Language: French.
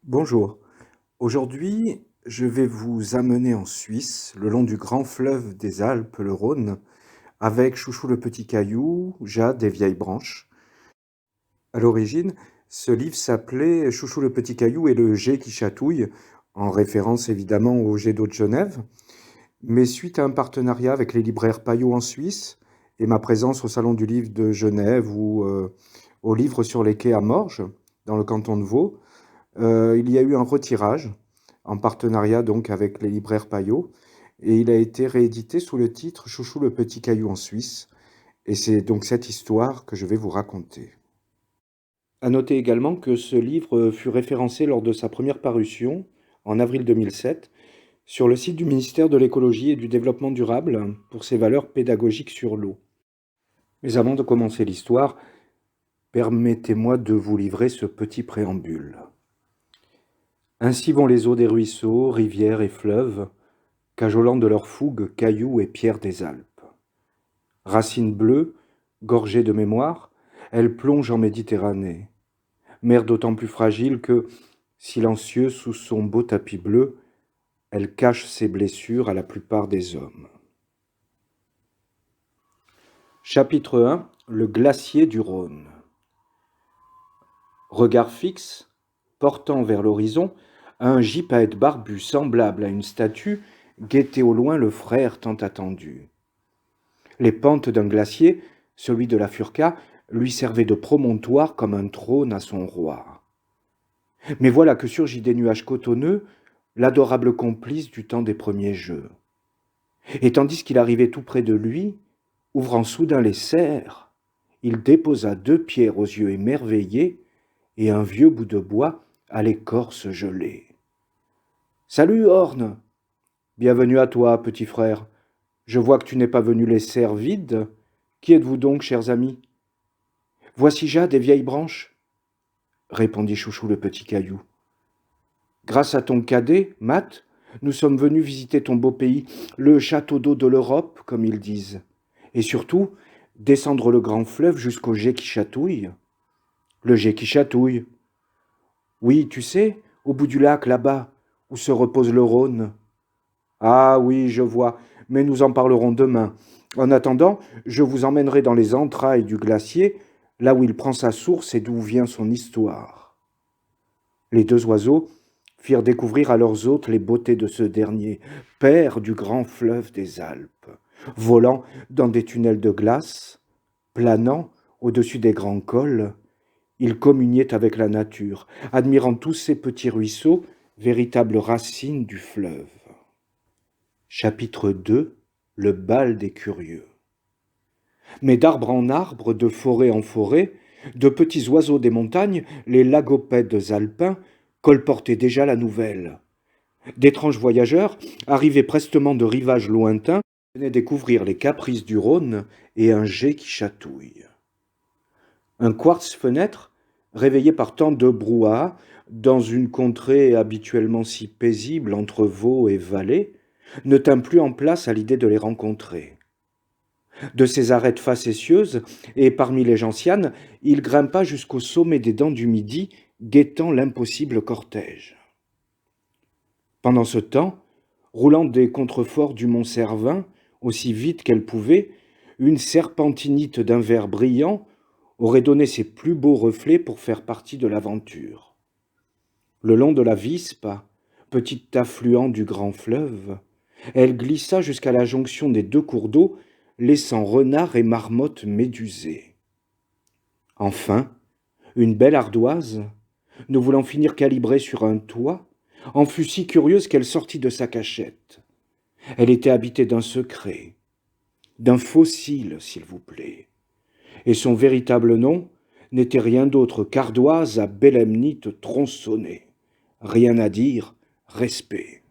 Bonjour. Aujourd'hui, je vais vous amener en Suisse, le long du grand fleuve des Alpes, le Rhône, avec Chouchou le petit caillou, Jade et Vieille branche. À l'origine, ce livre s'appelait Chouchou le petit caillou et le jet qui chatouille, en référence évidemment au jet d'eau de Genève. Mais suite à un partenariat avec les libraires Payot en Suisse et ma présence au Salon du Livre de Genève ou au Livre sur les quais à Morges, dans le canton de Vaud, il y a eu un retirage en partenariat donc avec les libraires Payot et il a été réédité sous le titre Chouchou le petit caillou en Suisse et c'est donc cette histoire que je vais vous raconter. À noter également que ce livre fut référencé lors de sa première parution en avril 2007 sur le site du ministère de l'Écologie et du Développement durable pour ses valeurs pédagogiques sur l'eau. Mais avant de commencer l'histoire, permettez-moi de vous livrer ce petit préambule. Ainsi vont les eaux des ruisseaux, rivières et fleuves, cajolant de leurs fougues cailloux et pierres des Alpes. Racines bleues, gorgées de mémoire, elles plongent en Méditerranée, mer d'autant plus fragile que, silencieuse sous son beau tapis bleu, elle cache ses blessures à la plupart des hommes. Chapitre 1. Le glacier du Rhône. Regard fixe, portant vers l'horizon, un gypaète barbu semblable à une statue guettait au loin le frère tant attendu. Les pentes d'un glacier, celui de la Furca, lui servaient de promontoire comme un trône à son roi. Mais voilà que surgit des nuages cotonneux l'adorable complice du temps des premiers jeux. Et tandis qu'il arrivait tout près de lui, ouvrant soudain les serres, il déposa 2 pierres aux yeux émerveillés et un vieux bout de bois à l'écorce gelée. « Salut, Orne ! Bienvenue à toi, petit frère. Je vois que tu n'es pas venu les serres vides. Qui êtes-vous donc, chers amis ? » « Voici Jade et Vieille branche, » répondit Chouchou le petit caillou. « Grâce à ton cadet, Matt, nous sommes venus visiter ton beau pays, le château d'eau de l'Europe, comme ils disent. Et surtout, descendre le grand fleuve jusqu'au jet qui chatouille. » « Le jet qui chatouille. Oui, tu sais, au bout du lac, là-bas, où se repose le Rhône. » « Ah oui, je vois, mais nous en parlerons demain. En attendant, je vous emmènerai dans les entrailles du glacier, là où il prend sa source et d'où vient son histoire. » Les 2 oiseaux firent découvrir à leurs hôtes les beautés de ce dernier, père du grand fleuve des Alpes, volant dans des tunnels de glace, planant au-dessus des grands cols. Ils communiaient avec la nature, admirant tous ces petits ruisseaux, véritables racines du fleuve. Chapitre 2. Le bal des curieux. Mais d'arbre en arbre, de forêt en forêt, de petits oiseaux des montagnes, les lagopèdes alpins, colportaient déjà la nouvelle. D'étranges voyageurs, arrivés prestement de rivages lointains, venaient découvrir les caprices du Rhône et un jet qui chatouille. Un quartz-fenêtre, réveillé par tant de brouhaha, dans une contrée habituellement si paisible entre Vaud et Valais, ne tint plus en place à l'idée de les rencontrer. De ses arêtes facétieuses, et parmi les gentianes, il grimpa jusqu'au sommet des dents du Midi, guettant l'impossible cortège. Pendant ce temps, roulant des contreforts du mont Cervin, aussi vite qu'elle pouvait, une serpentinite d'un vert brillant aurait donné ses plus beaux reflets pour faire partie de l'aventure. Le long de la Vispa, petit affluent du grand fleuve, elle glissa jusqu'à la jonction des 2 cours d'eau, laissant renards et marmottes médusés. Enfin, une belle ardoise, ne voulant finir calibrée sur un toit, en fut si curieuse qu'elle sortit de sa cachette. Elle était habitée d'un secret, d'un fossile, s'il vous plaît. Et son véritable nom n'était rien d'autre qu'ardoise à bélemnite tronçonnée. Rien à dire, respect.